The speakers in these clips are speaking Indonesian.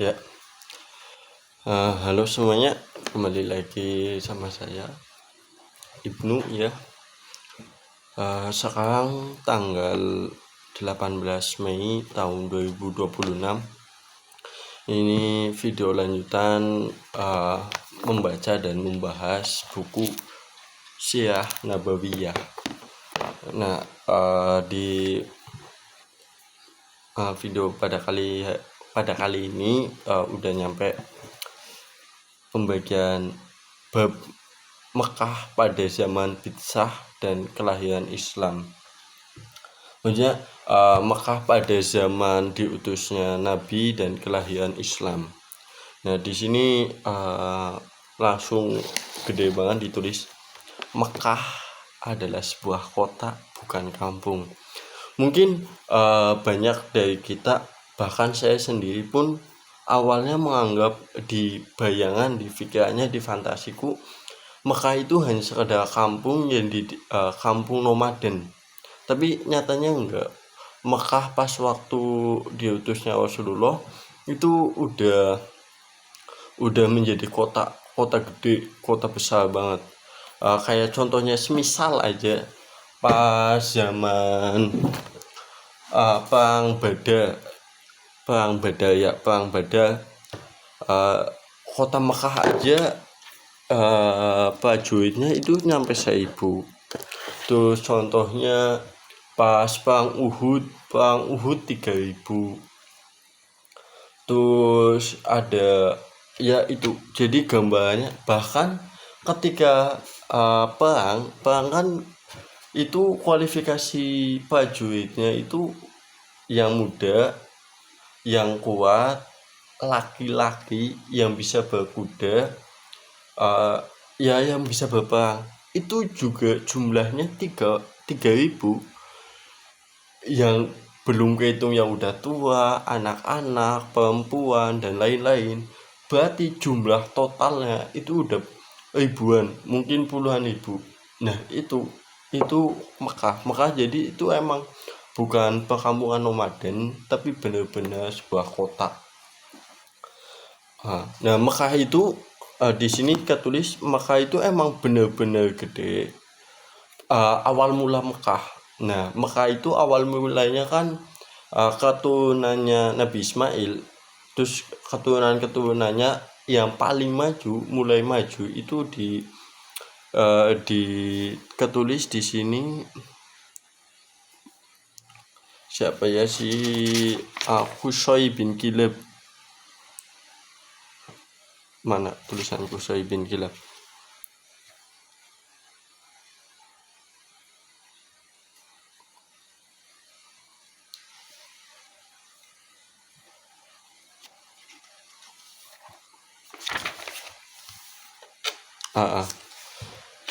Ya, halo semuanya, kembali lagi sama saya Ibnu ya. Sekarang tanggal 18 Mei tahun 2026. Ini video lanjutan membaca dan membahas buku Syiah Nabawiyah. Nah, di video pada kali ini udah nyampe pembagian bab Mekah pada zaman Bid'ah dan kelahiran Islam. Maksudnya Mekah pada zaman diutusnya Nabi dan kelahiran Islam. Nah, di sini langsung gede banget ditulis Mekah adalah sebuah kota, bukan kampung. Mungkin banyak dari kita, bahkan saya sendiri pun awalnya menganggap di bayangan, di pikirannya, di fantasiku, Mekah itu hanya sekedar kampung yang kampung nomaden. Tapi nyatanya enggak. Mekah pas waktu diutusnya Rasulullah itu udah menjadi kota gede, kota besar banget. Kayak contohnya semisal aja pas zaman perang Badar, kota Mekah aja prajuritnya itu nyampe 1.000. Terus contohnya pas perang Uhud 3.000. Terus ada ya itu, jadi gambarannya bahkan ketika perang kan itu kualifikasi prajuritnya itu yang muda, yang kuat, laki-laki yang bisa berkuda, ya yang bisa berperang. Itu juga jumlahnya 3.000, yang belum kehitung yang udah tua, anak-anak, perempuan dan lain-lain. Berarti jumlah totalnya itu udah ribuan, mungkin puluhan ribu. Nah, itu Mekah. Jadi itu emang bukan perkampungan nomaden, tapi benar-benar sebuah kota. Nah, Mekah itu di sini ketulis Mekah itu emang benar-benar gede. Awal mula Mekah. Nah, Mekah itu awal mulanya kan keturunannya Nabi Ismail. Terus keturunannya yang paling mulai maju itu ketulis di sini siapa ya, si Qusay bin Kilab. Mana tulisan Qusay bin Kilab?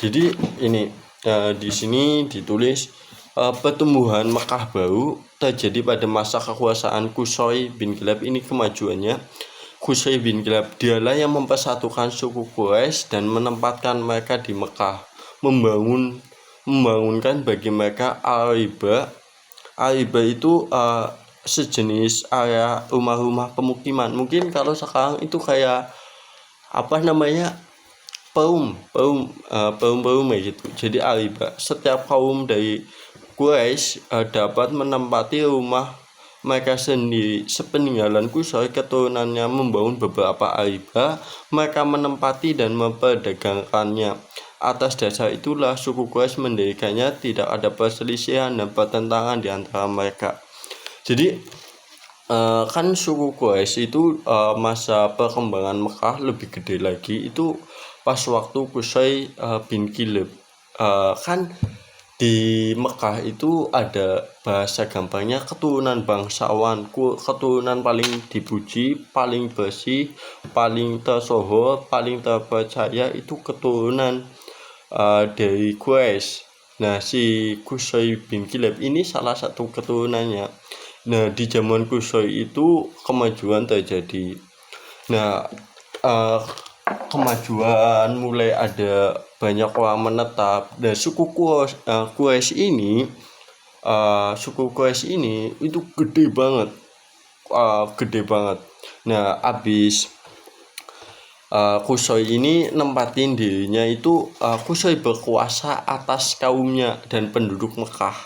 Jadi ini di sini ditulis pertumbuhan Mekah baru terjadi pada masa kekuasaan Qusay bin Kilab. Ini kemajuannya. Qusay bin Kilab dialah yang mempersatukan suku Quraisy dan menempatkan mereka di Mekah, membangunkan bagi mereka Al-Riba. Al-Riba itu sejenis area rumah-rumah pemukiman. Mungkin kalau sekarang itu kayak apa namanya, kaum ya gitu. Jadi Al-Riba, setiap kaum dari Quraisy dapat menempati rumah mereka sendiri. Sepeninggalan Qusay, keturunannya membangun beberapa Al-Riba. Mereka menempati dan memperdagangkannya. Atas dasar itulah suku Quraisy mendirikannya. Tidak ada perselisihan dan pertentangan di antara mereka. Jadi kan suku Quraisy itu masa perkembangan Mekah lebih gede lagi itu pas waktu Qusay bin Kilab. Kan di Mekah itu ada, bahasa gampangnya, keturunan bangsawan, keturunan paling dipuji, paling bersih, paling tersohor, paling terpercaya itu keturunan dari Quraisy. Nah, si Qusay bin Kilab ini salah satu keturunannya. Nah, di zaman Qusay itu kemajuan terjadi. Nah, kemajuan mulai ada banyak orang menetap. Dan suku Quraisy ini itu gede banget. gede banget. Nah, abis Qusay ini nempatin dirinya itu, Qusay berkuasa atas kaumnya dan penduduk Mekah.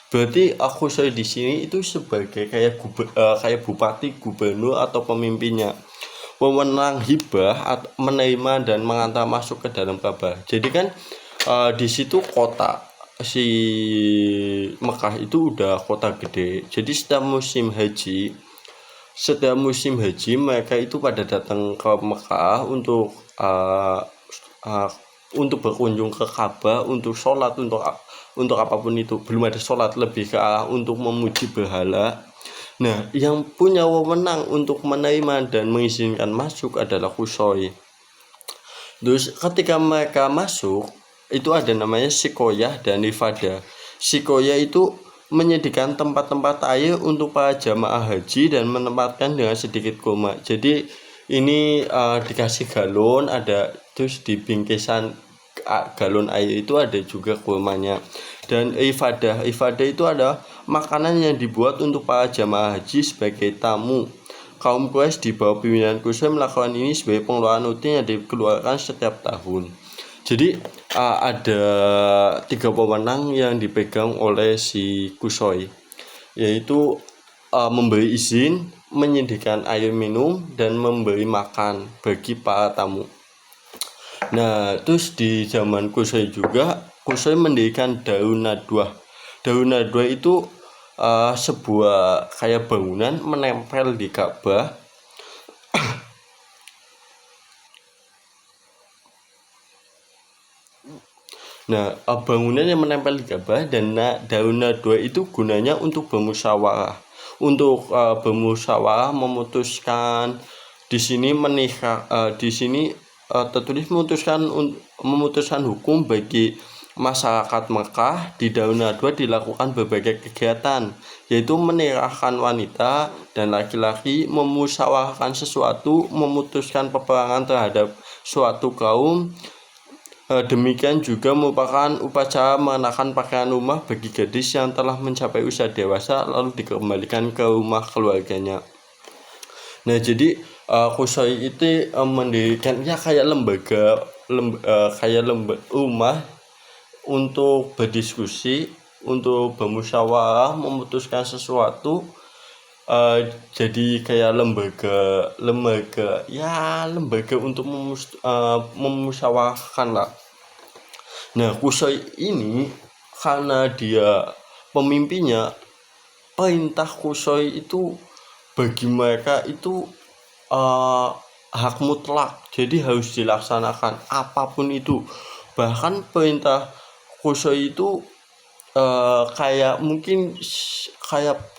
Berarti Qusay di sini itu sebagai kayak bupati, gubernur atau pemimpinnya. Wewenang hibah atau menerima dan mengantar masuk ke dalam Ka'bah. Jadi kan di situ kota si Mekah itu udah kota gede. Jadi setiap musim haji mereka itu pada datang ke Mekah untuk berkunjung ke Ka'bah, untuk sholat, untuk apapun itu. Belum ada sholat, lebih ke untuk memuji berhala. Nah, yang punya wewenang untuk menerima dan mengizinkan masuk adalah Qusay. Terus ketika mereka masuk, itu ada namanya Sikoyah dan Ifadah. Sikoyah itu menyediakan tempat-tempat air untuk para jamaah haji dan menempatkan dengan sedikit kurma. Jadi ini dikasih galon, ada terus di bingkisan galon air itu ada juga kurmanya. Dan ifadah itu ada makanan yang dibuat untuk para jamaah haji sebagai tamu. Kaum Quraisy di bawah pimpinan Qusay melakukan ini sebagai pengeluaran rutin yang dikeluarkan setiap tahun. Jadi ada 3 pemenang yang dipegang oleh si Qusay, yaitu memberi izin, menyediakan air minum, dan memberi makan bagi para tamu. Nah, terus di zaman Qusay juga, Qusay mendirikan Darun Nadwah. Darun Nadwah itu sebuah kayak bangunan menempel di Ka'bah. Nah, bangunan yang menempel di Ka'bah dan Darun Nadwah itu gunanya untuk bermusyawarah. Untuk bermusyawarah memutuskan di sini menikah, di sini tertulis memutuskan hukum bagi masyarakat Mekah. Di Darun Nadwah dilakukan berbagai kegiatan, yaitu menikahkan wanita dan laki-laki, memusyawarahkan sesuatu, memutuskan peperangan terhadap suatu kaum. Demikian juga merupakan upacara mengenakan pakaian rumah bagi gadis yang telah mencapai usia dewasa lalu dikembalikan ke rumah keluarganya. Nah, jadi Qusay itu mendirikan kayak lembaga rumah untuk berdiskusi, untuk bermusyawarah, memutuskan sesuatu. Jadi kayak lembaga untuk memusyawarahkan lah. Nah, Qusay ini karena dia pemimpinnya, perintah Qusay itu bagi mereka itu hak mutlak, jadi harus dilaksanakan apapun itu. Bahkan perintah Qusay itu kayak mungkin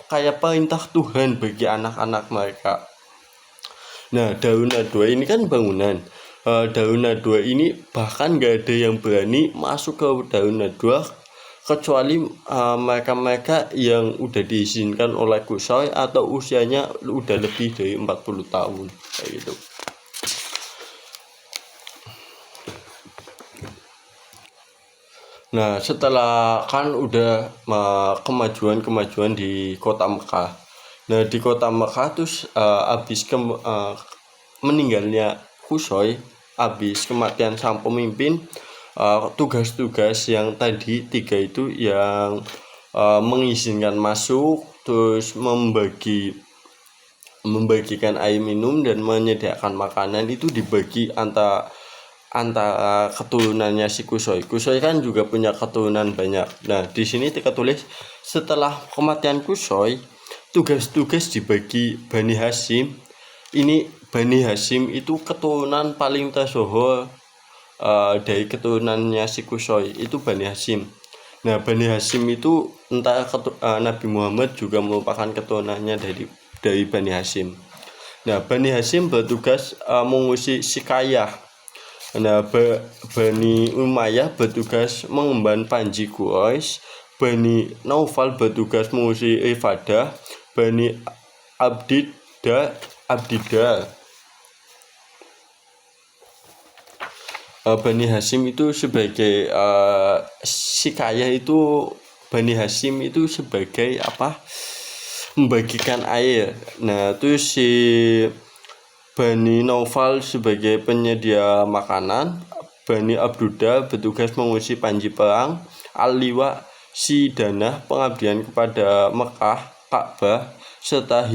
kayak perintah Tuhan bagi anak-anak mereka. Nah, Darun Nadwah ini kan bangunan. Darun Nadwah ini bahkan gak ada yang berani masuk ke Darun Nadwah kecuali mereka-mereka yang udah diizinkan oleh Qusay atau usianya udah lebih dari 40 tahun kayak gitu. Nah, setelah kan udah kemajuan di kota Mekah. Nah, di kota Mekah terus habis meninggalnya Qusay, habis kematian sang pemimpin, tugas-tugas yang tadi 3 itu yang mengizinkan masuk, terus membagikan air minum dan menyediakan makanan itu dibagi antara keturunannya si Qusay. Qusay kan juga punya keturunan banyak. Nah, di sini tertulis setelah kematian Qusay, tugas-tugas dibagi Bani Hashim. Ini Bani Hashim itu keturunan paling tersohor dari keturunannya si Qusay, itu Bani Hashim. Nah, Bani Hashim itu entah Nabi Muhammad juga merupakan keturunannya dari Bani Hashim. Nah, Bani Hashim bertugas mengusir Sikayah. Nah, Bani Umayyah bertugas mengemban panji Quraisy. Bani Naufal bertugas mengusir Ifadah. Bani Abdidah. Bani Hashim itu sebagai Sikayah itu, Bani Hashim itu sebagai apa? membagikan air. Nah, itu si Bani Naufal sebagai penyedia makanan, Bani Abdudda bertugas mengusir panji perang, Al-Liwa si Danah pengabdian kepada Mekah, Ka'bah serta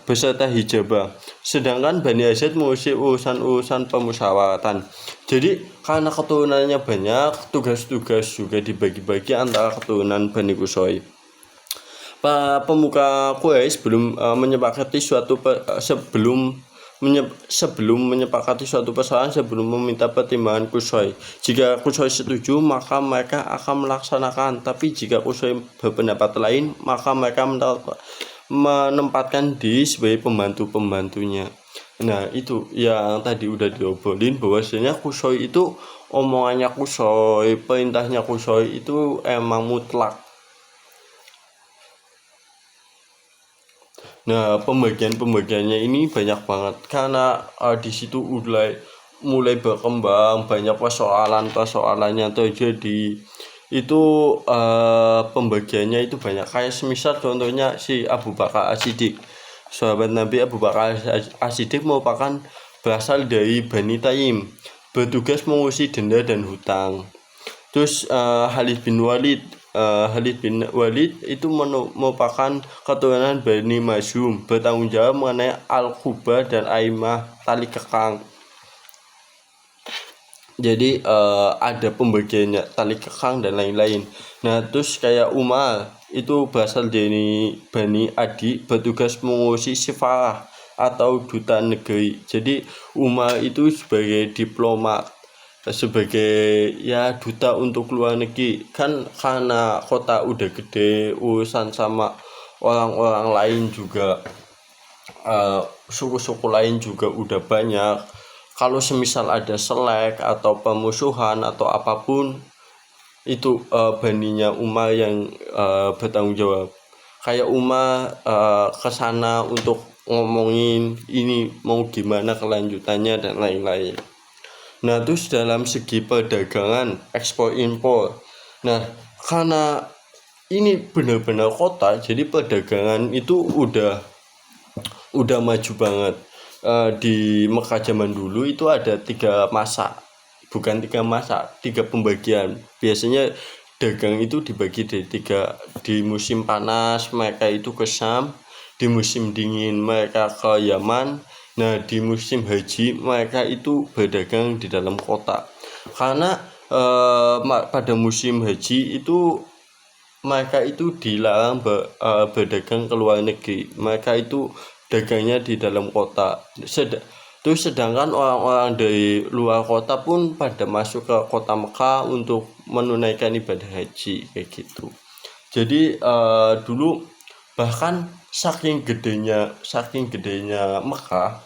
beserta hijabah. Sedangkan Bani Asyad mengusir urusan-urusan pemusyawaratan. Jadi karena keturunannya banyak, tugas-tugas juga dibagi-bagi antara keturunan Bani Qusay. Para pemuka Quraisy menyepakati sebelum menyepakati suatu persoalan sebelum meminta pertimbangan Qusay. Jika Qusay setuju, maka mereka akan melaksanakan. Tapi jika Qusay berpendapat lain, maka mereka menempatkan diri sebagai pembantu-pembantunya. Nah, itu yang tadi udah diobrolin bahwasanya Qusay itu omongannya Qusay, perintahnya Qusay itu emang mutlak. Nah, pembagiannya ini banyak banget karena di situ mulai berkembang banyak persoalannya terjadi. Itu pembagiannya itu banyak, kayak semisal contohnya si Abu Bakar As-Siddiq. Sahabat Nabi Abu Bakar As-Siddiq merupakan berasal dari Bani Taim, bertugas mengusir denda dan hutang. Terus Khalid bin Walid itu merupakan keturunan Bani Masyum, bertanggung jawab mengenai Al-Qubah dan Aimah tali kekang. Jadi ada pembagiannya tali kekang dan lain-lain. Nah, terus kayak Umar itu berasal dari Bani Adi, bertugas mengurusi Sifarah atau duta negeri. Jadi Umar itu sebagai diplomat, sebagai ya duta untuk luar negeri. Kan karena kota udah gede, urusan sama orang-orang lain juga, suku-suku lain juga udah banyak. Kalau semisal ada selek atau pemusuhan atau apapun, itu baninya Umar yang bertanggung jawab. Kayak Umar kesana untuk ngomongin ini mau gimana kelanjutannya dan lain-lain. Nah, terus dalam segi perdagangan ekspor impor, nah karena ini benar-benar kota, jadi perdagangan itu udah maju banget. Di Mekah zaman dulu itu ada 3 masa, bukan 3 masa, 3 pembagian. Biasanya dagang itu dibagi dari 3. Di musim panas mereka itu ke Syam, di musim dingin mereka ke Yaman. Nah, di musim haji mereka itu berdagang di dalam kota. Karena pada musim haji itu mereka itu dilarang berdagang ke luar negeri. Mereka itu dagangnya di dalam kota. Terus sedangkan orang-orang dari luar kota pun pada masuk ke kota Mekah untuk menunaikan ibadah haji kayak gitu. Jadi dulu bahkan saking gedenya Mekah,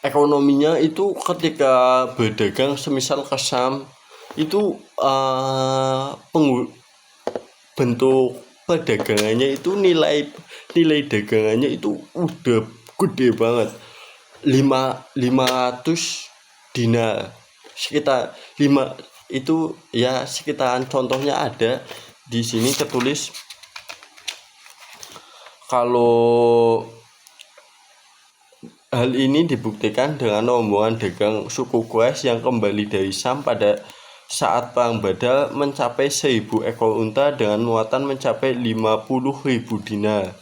ekonominya itu ketika berdagang semisal ke Syam itu bentuk perdagangannya itu nilai dagangannya itu udah gede banget, 500 dinar, sekitar 5 itu ya sekitaran. Contohnya ada di sini tertulis, kalau hal ini dibuktikan dengan rombongan dagang suku Quraisy yang kembali dari Syam pada saat perang Badar mencapai 1.000 ekor unta dengan muatan mencapai 50.000 dinar.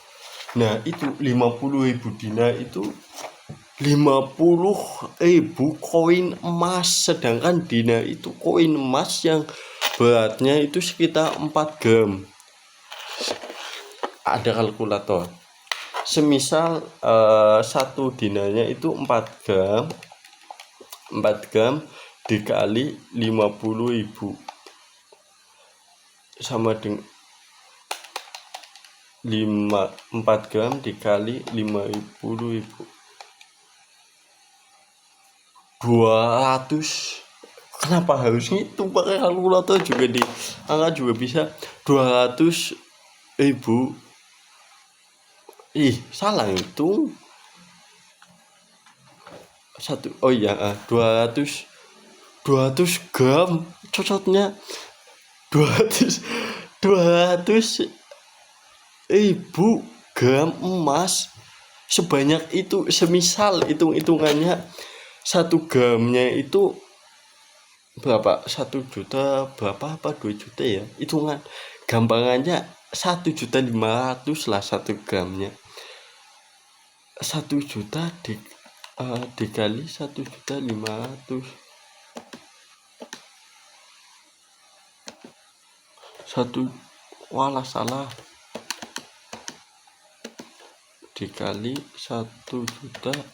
Nah, itu 50.000 dinar itu 50.000 koin emas, sedangkan dinar itu koin emas yang beratnya itu sekitar 4 gram. Ada kalkulator. Semisal 1 dinarnya itu 4 gram dikali 50.000 sama dengan 4 gram dikali 50.000, 200. Kenapa harus ngitung pakai kalkulator juga, di angka juga bisa 200.000. Salah itu 200 gram, cocoknya 200 200.000 gram emas sebanyak itu. Semisal hitung-hitungannya 1 gramnya itu berapa, 1 juta berapa, apa 2 juta ya, hitungan gampangannya 1.500.000 lah 1 gramnya. 1 juta dikali 1.500.000, walah salah, dikali 1.500.000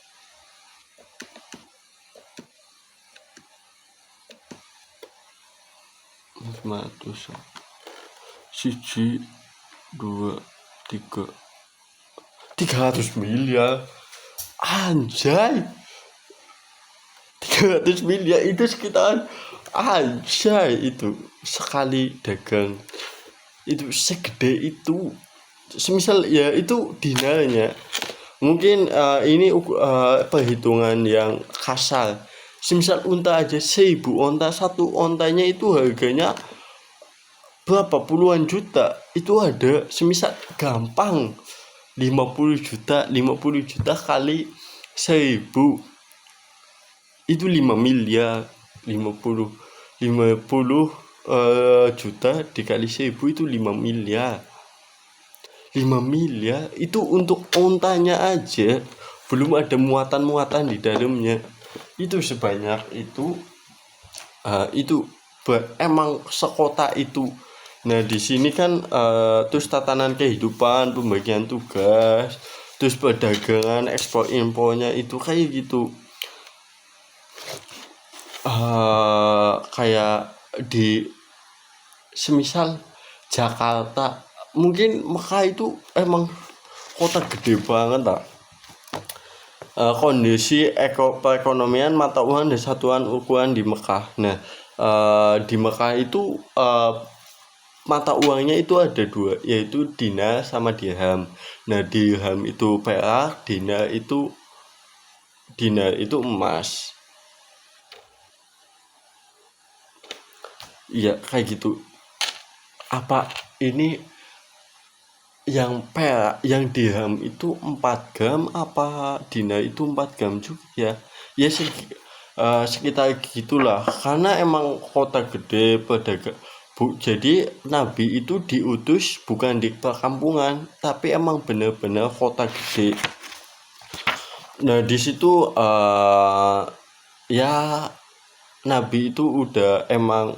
siji, 2, 3, 300 miliar. Anjay, 300 miliar itu sekitar, anjay, itu sekali dagang itu segede itu. Semisal ya itu dinarnya, mungkin ini perhitungan yang kasar. Semisal unta aja 1.000 onta, satu ontanya itu harganya berapa puluhan juta, itu ada. Semisal gampang 50 juta kali 1.000 itu 5 miliar. 50 juta dikali 1.000 itu 5 miliar. 5 miliar itu untuk ontanya aja, belum ada muatan-muatan di dalamnya. Itu sebanyak itu, emang sekota itu. Nah di sini kan terus tatanan kehidupan, pembagian tugas, terus perdagangan, ekspor impornya itu kayak gitu. Kayak di semisal Jakarta, mungkin Mekah itu emang kota gede banget tak. Kondisi perekonomian, mata uang dan satuan ukuran di Mekah. Nah di Mekah itu mata uangnya itu ada 2, yaitu dinar sama dirham. Nah dirham itu perak, dinar itu emas. Iya kayak gitu. Apa ini yang perak, yang dirham itu 4 gram, apa dinar itu 4 gram juga ya sekitar gitulah. Karena emang kota gede, pedagang jadi Nabi itu diutus bukan di perkampungan, tapi emang bener-bener kota gede. Nah di situ ya Nabi itu udah emang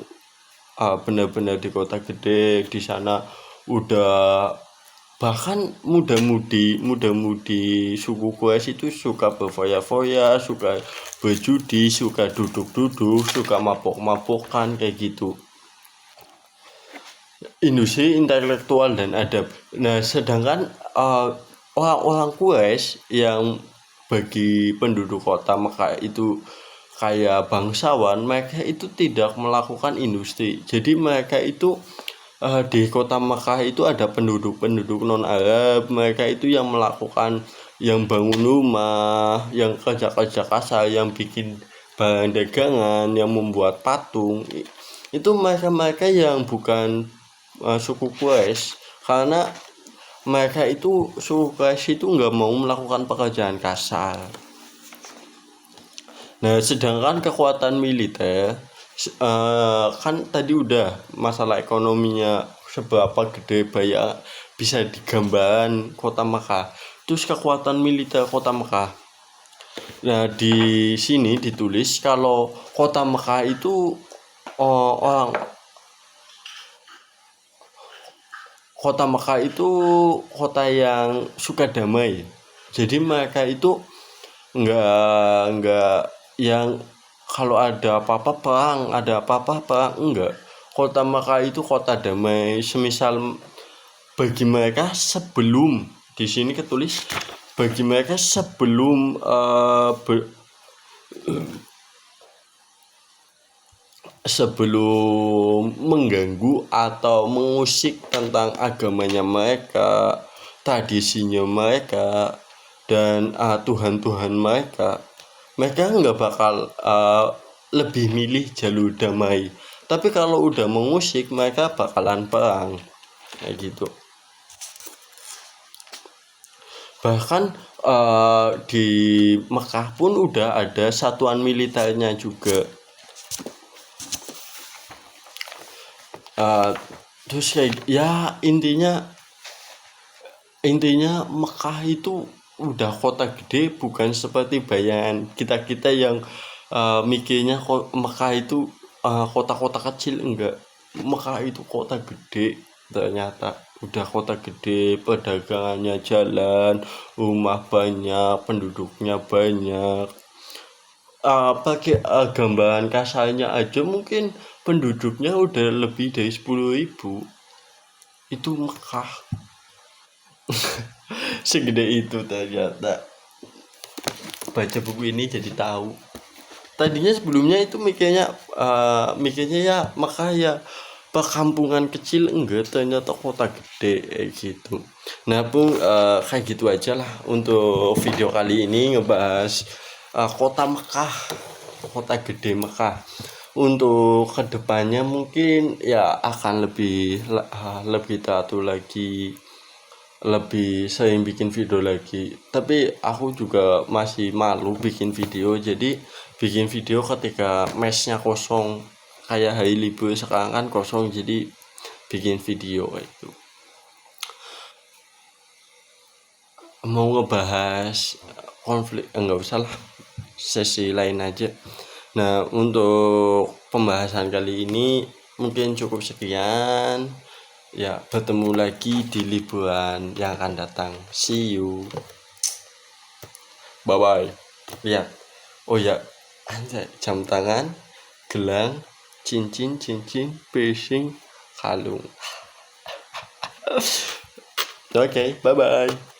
benar-benar di kota gede. Di sana udah bahkan muda-mudi suku Quraisy itu suka berfoya-foya, suka berjudi, suka duduk-duduk, suka mabok-mabokan kayak gitu. Industri intelektual dan adab. Nah sedangkan orang-orang Quraisy yang bagi penduduk kota Mekah itu kayak bangsawan, mereka itu tidak melakukan industri. Jadi mereka itu di kota Mekah itu ada penduduk non Arab. Mereka itu yang melakukan, yang bangun rumah, yang kerja-kerja kasar, yang bikin barang dagangan, yang membuat patung. Itu mereka yang bukan suku Quraisy, karena mereka itu suku Quraisy itu nggak mau melakukan pekerjaan kasar. Nah sedangkan kekuatan militer, kan tadi udah masalah ekonominya seberapa gede bisa digambarkan kota Mekah. Terus kekuatan militer kota Mekah. Nah di sini ditulis kalau kota Mekah itu kota Mekah itu kota yang suka damai. Jadi mereka itu enggak yang kalau ada apa-apa perang, enggak. Kota Mekah itu kota damai. Semisal bagi mereka sebelum, di sini ketulis bagi mereka sebelum sebelum mengganggu atau mengusik tentang agamanya mereka, tradisinya mereka, dan Tuhan-Tuhan mereka nggak bakal lebih milih jalur damai. Tapi kalau udah mengusik, mereka bakalan perang. kayak gitu. Bahkan di Mekah pun udah ada satuan militernya juga. Terus kayak ya intinya Mekah itu udah kota gede, bukan seperti bayangan kita yang mikirnya Mekah itu kota-kota kecil. Enggak, Mekah itu kota gede, ternyata udah kota gede, perdagangannya jalan, rumah banyak, penduduknya banyak. Pakai gambaran kasarnya aja mungkin penduduknya udah lebih dari 10.000. Itu Mekah segede itu ternyata. Baca buku ini jadi tahu. Tadinya sebelumnya itu mikirnya ya Mekah ya perkampungan kecil, enggak, ternyata kota gede kayak gitu. Nah pun kayak gitu aja lah untuk video kali ini, ngebahas kota Mekah, kota gede Mekah. Untuk kedepannya mungkin ya akan lebih teratur lagi, lebih sering bikin video lagi. Tapi aku juga masih malu bikin video, jadi bikin video ketika mesnya kosong, kayak hari libur sekarang kan kosong, jadi bikin video itu. Mau ngebahas konflik enggak usah lah, sesi lain aja. Nah untuk pembahasan kali ini mungkin cukup sekian ya. Bertemu lagi di liburan yang akan datang. See you, bye bye. Lihat, oh ya, anjay, jam tangan, gelang, cincin, piercing, kalung. Oke, bye bye.